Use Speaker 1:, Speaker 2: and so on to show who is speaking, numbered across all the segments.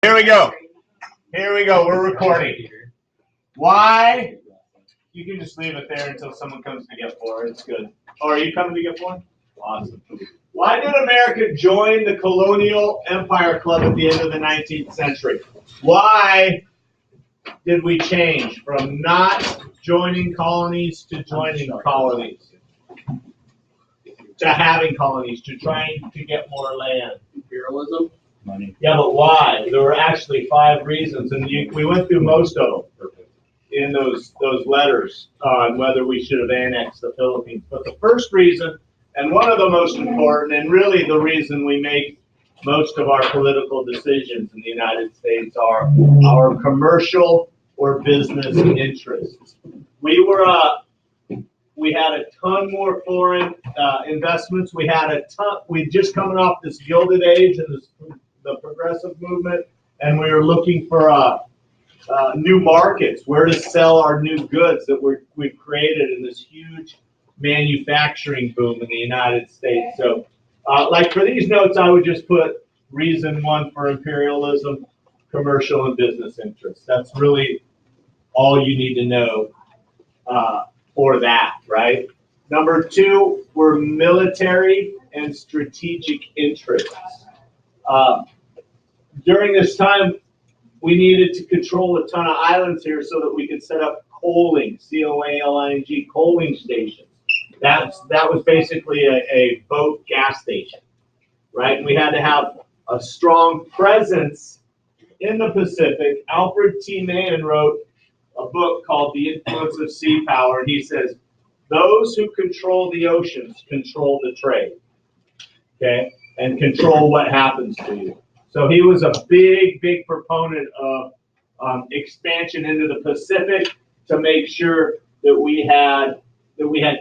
Speaker 1: Here we go. Here we go. We're recording. Why? You can just leave it there until someone comes to get four. It's good. Oh, are you coming to get four? Awesome. Why did America join the Colonial Empire Club at the end of the 19th century? Why did we change from not joining colonies to joining colonies? To having colonies, to trying to get more land?
Speaker 2: Imperialism?
Speaker 3: Money.
Speaker 1: Yeah, but why? There were actually 5 reasons, and we went through most of them in those letters on whether we should have annexed the Philippines. But the first reason, and one of the most important, and really the reason we make most of our political decisions in the United States, are our commercial or business interests. We had a ton more foreign investments. We had a ton. We just coming off this Gilded Age and the progressive movement, and we were looking for new markets, where to sell our new goods that we've created in this huge manufacturing boom in the United States. So, like for these notes, I would just put reason 1 for imperialism, commercial and business interests. That's really all you need to know for that, right? Number 2 were military and strategic interests. During this time, we needed to control a ton of islands here so that we could set up coaling, C-O-A-L-I-N-G, coaling stations. That was basically a boat gas station, right? And we had to have a strong presence in the Pacific. Alfred T. Mahan wrote a book called The Influence of Sea Power, and he says, those who control the oceans control the trade, okay, and control what happens to you. So he was a big proponent of expansion into the Pacific to make sure that we had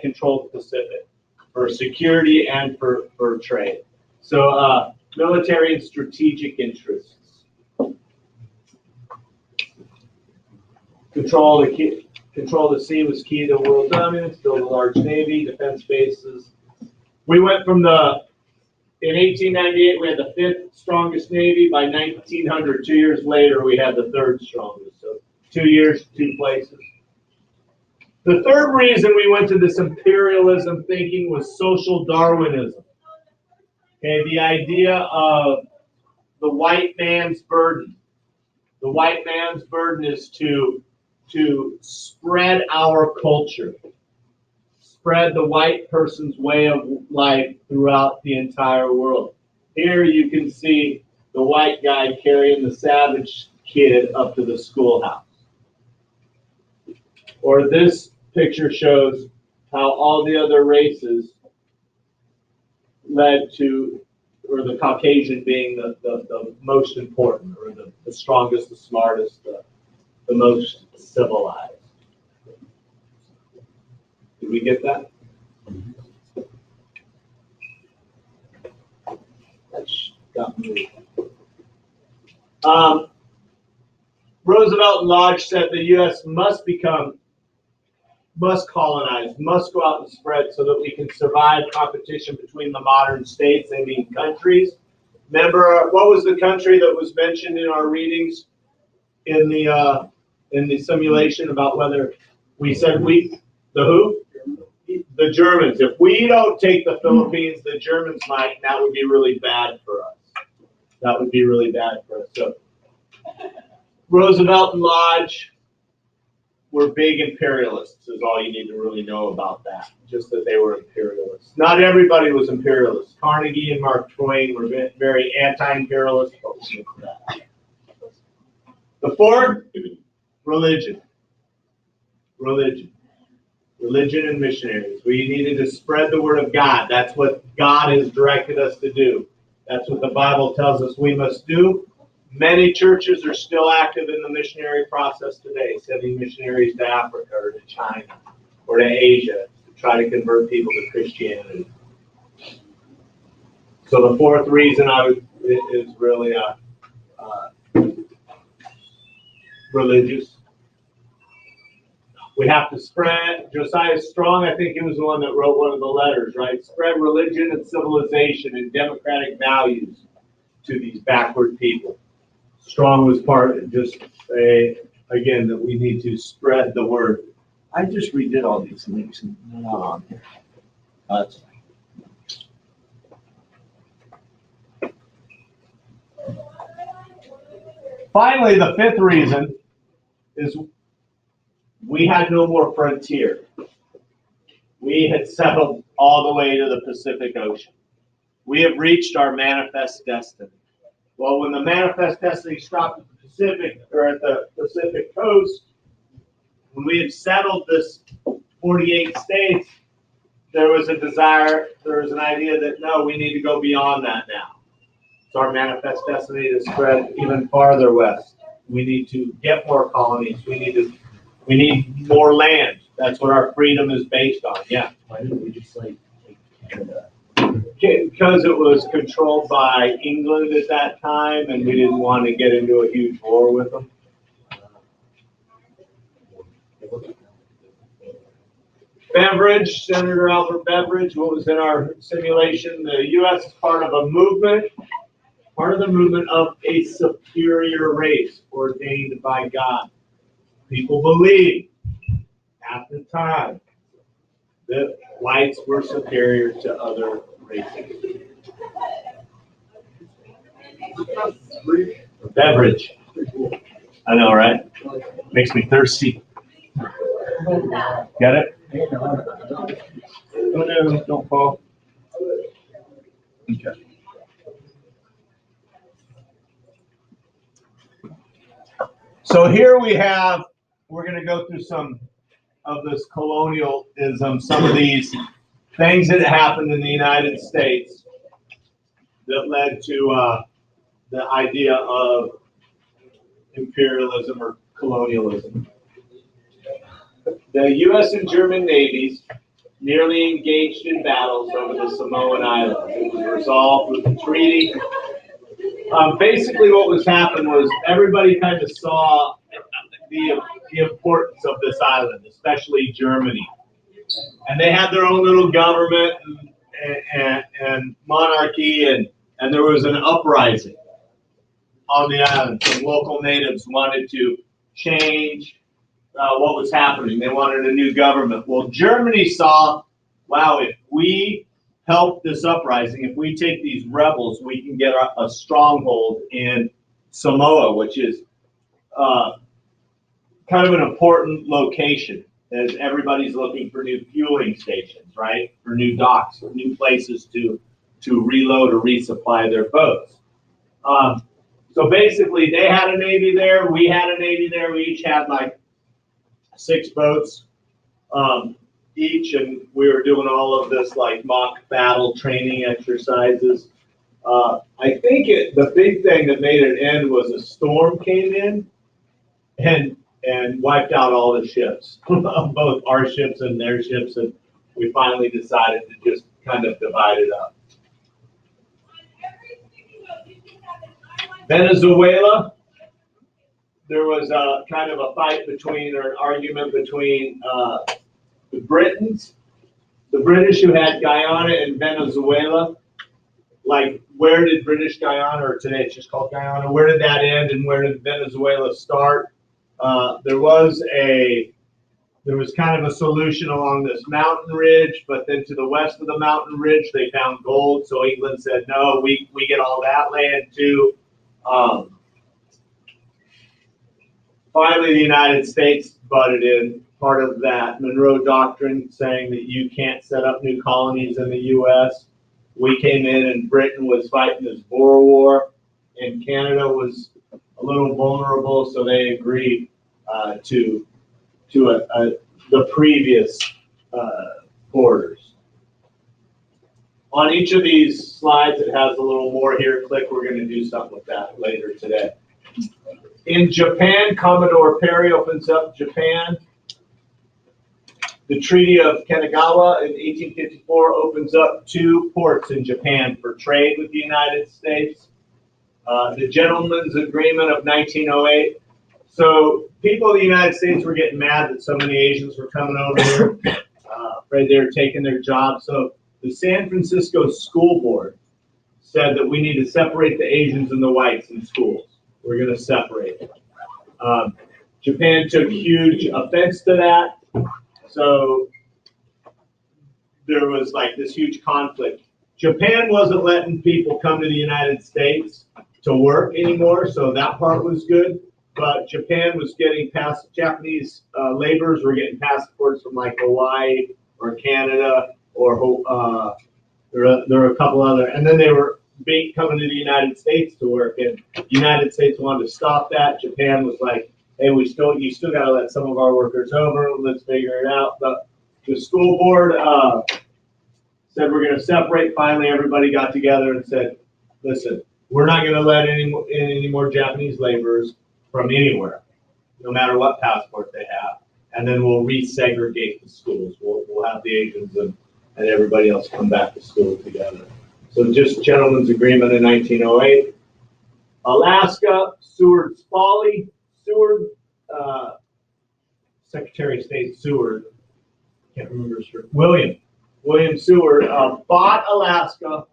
Speaker 1: control of the Pacific for security and for trade. So military and strategic interests. Control the sea was key to world dominance, build a large navy, defense bases. We went from in 1898, we had the 5th strongest navy. By 1900, 2 years later, we had the 3rd strongest. So 2 years, 2 places. The third reason we went to this imperialism thinking was social Darwinism. Okay, the idea of the white man's burden. The white man's burden is to spread our culture, spread the white person's way of life throughout the entire world. Here you can see the white guy carrying the savage kid up to the schoolhouse. Or this picture shows how all the other races led to, or the Caucasian being the most important, or the strongest, the smartest, the most civilized. Did we get that? That's got me. Roosevelt and Lodge said the U.S. must colonize, must go out and spread so that we can survive competition between the modern states, I mean countries. Remember, what was the country that was mentioned in our readings in the simulation about whether we said the who? The Germans. If we don't take the Philippines, the Germans might, and that would be really bad for us. That would be really bad for us. So Roosevelt and Lodge were big imperialists, is all you need to really know about that. Just that they were imperialists. Not everybody was imperialist. Carnegie and Mark Twain were very anti-imperialist, but we'll get to that. The fourth, religion. Religion and missionaries. We needed to spread the word of God. That's what God has directed us to do. That's what the Bible tells us we must do. Many churches are still active in the missionary process today, sending missionaries to Africa or to China or to Asia to try to convert people to Christianity. So the fourth reason is really religious. We have to spread, Josiah Strong, I think he was the one that wrote one of the letters, right? Spread religion and civilization and democratic values to these backward people. Strong was part, just again, that we need to spread the word. I just redid all these links and they're not on here. That's fine. Finally, the fifth reason is we had no more frontier. We had settled all the way to the Pacific Ocean. We have reached our manifest destiny. Well, when the manifest destiny stopped at the Pacific or at the Pacific coast, when we had settled this 48 states, there was a desire, there was an idea that no, we need to go beyond that now. It's our manifest destiny to spread even farther west. We need to get more colonies. We need more land. That's what our freedom is based on. Yeah.
Speaker 2: Why didn't we just like Canada?
Speaker 1: Because it was controlled by England at that time, and we didn't want to get into a huge war with them. Beveridge, Senator Albert Beveridge, what was in our simulation? The U.S. is part of a movement, part of the movement of a superior race ordained by God. People believe at the time that whites were superior to other races. Beverage. I know, right? Makes me thirsty. Get it? Oh no, don't fall. Okay. So here we're going to go through some of this colonialism, some of these things that happened in the United States that led to the idea of imperialism or colonialism. The U.S. and German navies nearly engaged in battles over the Samoan Islands. It was resolved with a treaty. Basically what was happened was everybody kind of saw the importance of this island, especially Germany. And they had their own little government and monarchy, and there was an uprising on the island. Some local natives wanted to change what was happening. They wanted a new government. Well, Germany saw, wow, if we help this uprising, if we take these rebels, we can get a stronghold in Samoa, which is kind of an important location as everybody's looking for new fueling stations, right? For new docks, for new places to reload or resupply their boats. So basically, they had a navy there, we had a navy there. We each had like 6 boats each, and we were doing all of this like mock battle training exercises. I think the big thing that made it end was a storm came in and wiped out all the ships, both our ships and their ships, and we finally decided to just kind of divide it up. Venezuela, there was a kind of a fight between, or an argument between the Britons, the British who had Guyana and Venezuela. Like, where did British Guyana, or today it's just called Guyana, where did that end and where did Venezuela start? There was kind of a solution along this mountain ridge, but then to the west of the mountain ridge, they found gold. So England said, no, we get all that land too. Finally, the United States butted in, part of that Monroe Doctrine saying that you can't set up new colonies in the U.S. We came in and Britain was fighting this Boer War, and Canada was a little vulnerable, so they agreed to the previous borders. On each of these slides, it has a little more here. Click, we're going to do something with that later today. In Japan, Commodore Perry opens up Japan. The Treaty of Kanagawa in 1854 opens up 2 ports in Japan for trade with the United States. The Gentleman's Agreement of 1908. So people in the United States were getting mad that so many Asians were coming over here, afraid they were taking their jobs. So the San Francisco School Board said that we need to separate the Asians and the whites in schools. We're going to separate. Japan took huge offense to that. So there was like this huge conflict. Japan wasn't letting people come to the United States to work anymore, so that part was good. But Japan was getting Japanese laborers were getting passports from like Hawaii or Canada or there were a couple other, and then they were coming to the United States to work, and the United States wanted to stop that. Japan was like, hey, you still got to let some of our workers over. Let's figure it out. But the school board said we're going to separate. Finally, everybody got together and said, listen, we're not going to let any more Japanese laborers from anywhere, no matter what passport they have. And then we'll resegregate the schools. We'll have the Asians and everybody else come back to school together. So just gentleman's agreement in 1908. Alaska, Secretary of State Seward, can't remember his name, William Seward bought Alaska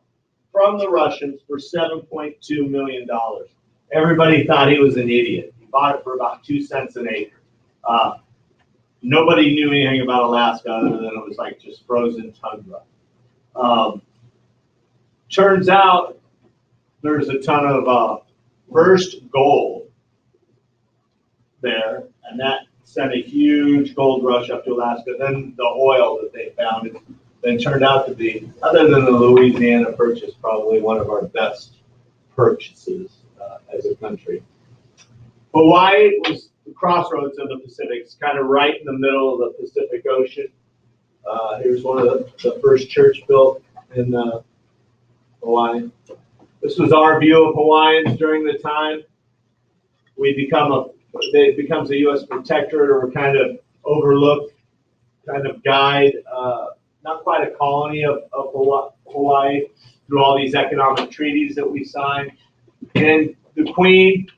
Speaker 1: from the Russians for $7.2 million. Everybody thought he was an idiot. He bought it for about 2 cents an acre. Nobody knew anything about Alaska other than it was like just frozen tundra. Turns out there's a ton of first gold there, and that sent a huge gold rush up to Alaska. Then the oil that they found then turned out to be, other than the Louisiana purchase, probably one of our best purchases as a country. Hawaii was the crossroads of the Pacific. It's kind of right in the middle of the Pacific Ocean. Here's one of the first church built in Hawaii. This was our view of Hawaiians during the time. It becomes a U.S. protectorate or kind of overlooked, kind of guide, not quite a colony of Hawaii through all these economic treaties that we signed. And the Queen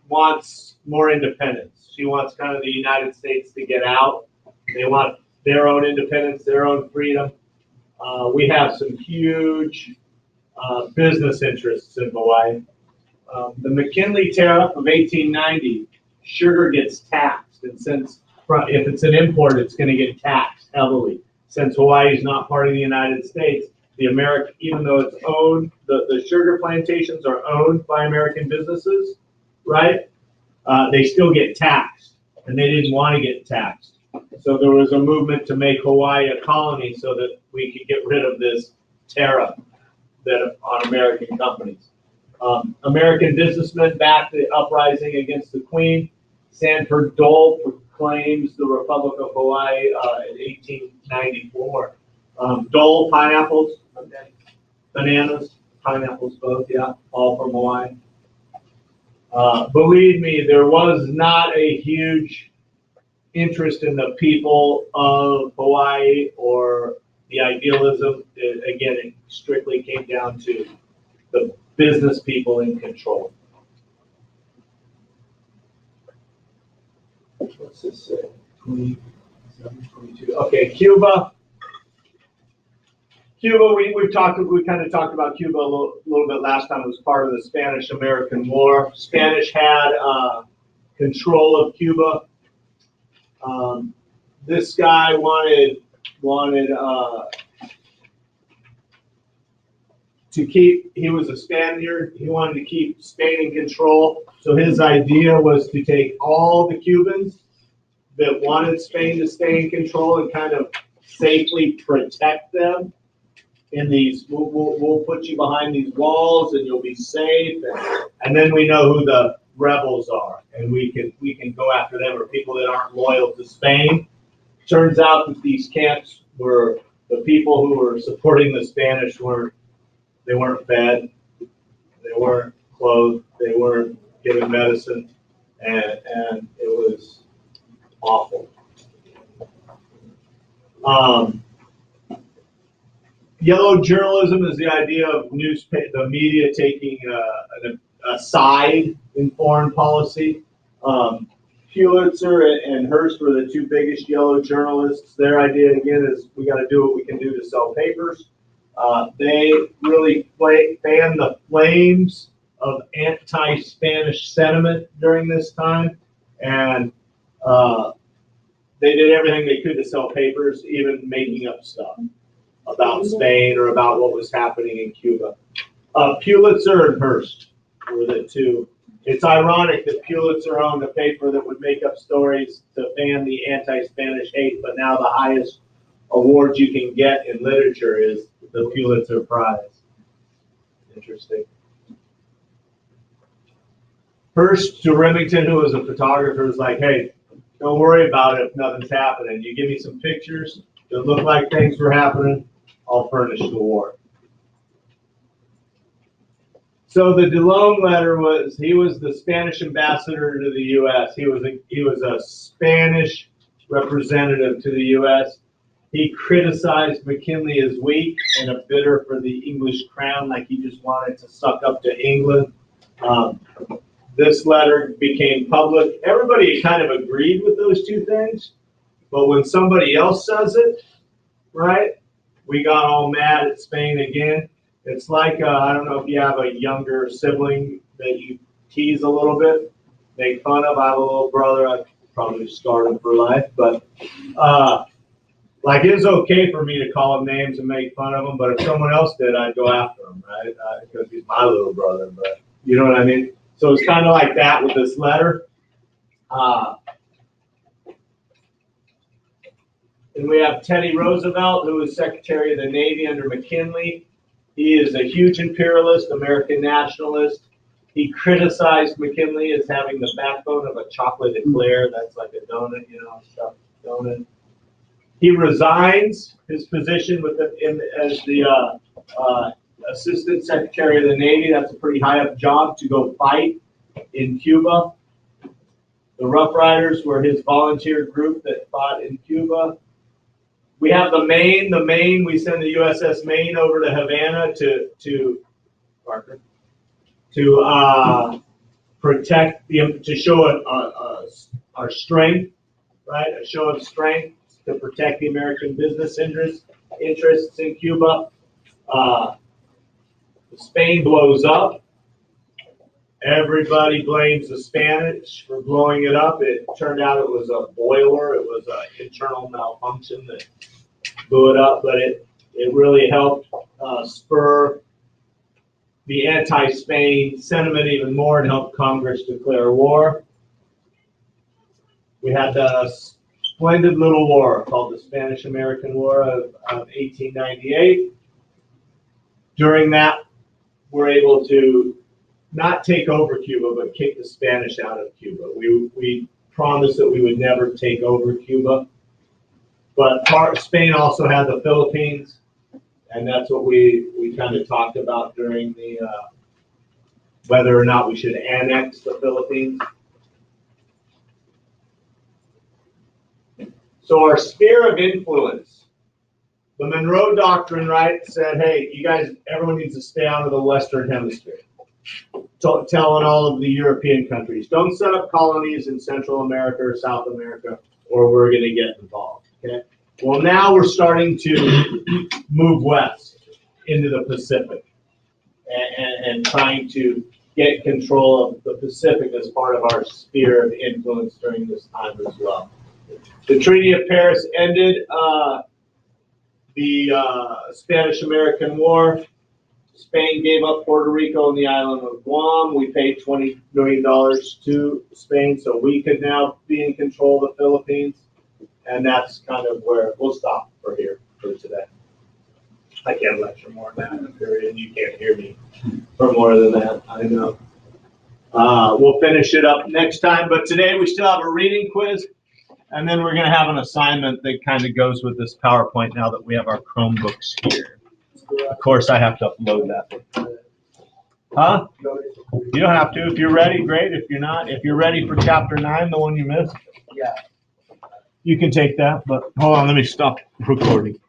Speaker 1: wants more independence. She wants kind of the United States to get out. They want their own independence, their own freedom. We have some huge business interests in Hawaii. The McKinley Tariff of 1890, sugar gets taxed, and since if it's an import, it's going to get taxed heavily. Since Hawaii is not part of the United States, even though it's owned, the sugar plantations are owned by American businesses, right? They still get taxed, and they didn't want to get taxed. So there was a movement to make Hawaii a colony so that we could get rid of this tariff on American companies. American businessmen backed the uprising against the Queen. Sanford Dole proclaims the Republic of Hawaii in 1894. Dole pineapples, okay. Bananas, pineapples both, yeah, all from Hawaii. Believe me, there was not a huge interest in the people of Hawaii or the idealism. Again, it strictly came down to the business people in control. What's this say? 27, 22. Okay, Cuba. We kind of talked about Cuba a little bit last time. It was part of the Spanish-American War. Spanish had control of Cuba. This guy wanted to keep. He was a Spaniard. He wanted to keep Spain in control. So his idea was to take all the Cubans that wanted Spain to stay in control and kind of safely protect them. In these, we'll put you behind these walls and you'll be safe. And then we know who the rebels are, and we can go after them, or people that aren't loyal to Spain. Turns out that these camps were the people who were supporting the Spanish weren't fed, they weren't clothed, they weren't given medicine, and it was awful. Yellow journalism is the idea of the media taking a side in foreign policy. Pulitzer and Hearst were the two biggest yellow journalists. Their idea, again, is we got to do what we can do to sell papers. They really fan the flames of anti-Spanish sentiment during this time, and they did everything they could to sell papers, even making up stuff about Spain or about what was happening in Cuba. Pulitzer and Hearst were the two. It's ironic that Pulitzer owned a paper that would make up stories to fan the anti-Spanish hate, but now the highest award you can get in literature is the Pulitzer Prize. Interesting. Hearst to Remington, who was a photographer, was like, hey, don't worry about it if nothing's happening. You give me some pictures that look like things were happening, I'll furnish the war. So the DeLone letter was, he was the Spanish ambassador to the U.S. He was a Spanish representative to the U.S. He criticized McKinley as weak and a bidder for the English crown, like he just wanted to suck up to England. This letter became public. Everybody kind of agreed with those two things, but when somebody else says it, right, we got all mad at Spain again. It's like, I don't know if you have a younger sibling that you tease a little bit, make fun of. I have a little brother. I probably scarred him for life, but like it's okay for me to call him names and make fun of him, but if someone else did, I'd go after him, right? Because he's my little brother, but you know what I mean? So it's kind of like that with this letter. And we have Teddy Roosevelt, who was Secretary of the Navy under McKinley. He is a huge imperialist, American nationalist. He criticized McKinley as having the backbone of a chocolate eclair. That's like a donut, you know, stuffed donut. He resigns his position as the Assistant Secretary of the Navy. That's a pretty high up job to go fight in Cuba. The Rough Riders were his volunteer group that fought in Cuba. We have the Maine. The Maine, we send the USS Maine over to Havana to protect to show our strength, right? A show of strength to protect the American business interests in Cuba. Spain blows up. Everybody blames the Spanish for blowing it up. It turned out it was a boiler. It was an internal malfunction that blew it up, but it really helped spur the anti-Spain sentiment even more and helped Congress declare war. We had the splendid little war called the Spanish-American War of 1898. During that, we're able to not take over Cuba, but kick the Spanish out of Cuba. We promised that we would never take over Cuba. But Spain also had the Philippines, and that's what we kind of talked about during the whether or not we should annex the Philippines. So our sphere of influence, the Monroe Doctrine, right, said, hey, you guys, everyone needs to stay out of the Western Hemisphere. Telling all of the European countries, don't set up colonies in Central America or South America, or we're going to get involved. Okay. Well, now we're starting to move west into the Pacific and trying to get control of the Pacific as part of our sphere of influence during this time as well. The Treaty of Paris ended the Spanish-American War. Spain gave up Puerto Rico and the island of Guam. We paid $20 million to Spain, so we could now be in control of the Philippines. And that's kind of where we'll stop for today. I can't lecture more than that, period, and you can't hear me for more than that, I know. We'll finish it up next time, but today we still have a reading quiz, and then we're going to have an assignment that kind of goes with this PowerPoint now that we have our Chromebooks here. Of course, I have to upload that. Huh? You don't have to. If you're ready, great. If you're not, if you're ready for chapter 9, the one you missed,
Speaker 2: Yeah.
Speaker 1: you can take that. But hold on, let me stop recording.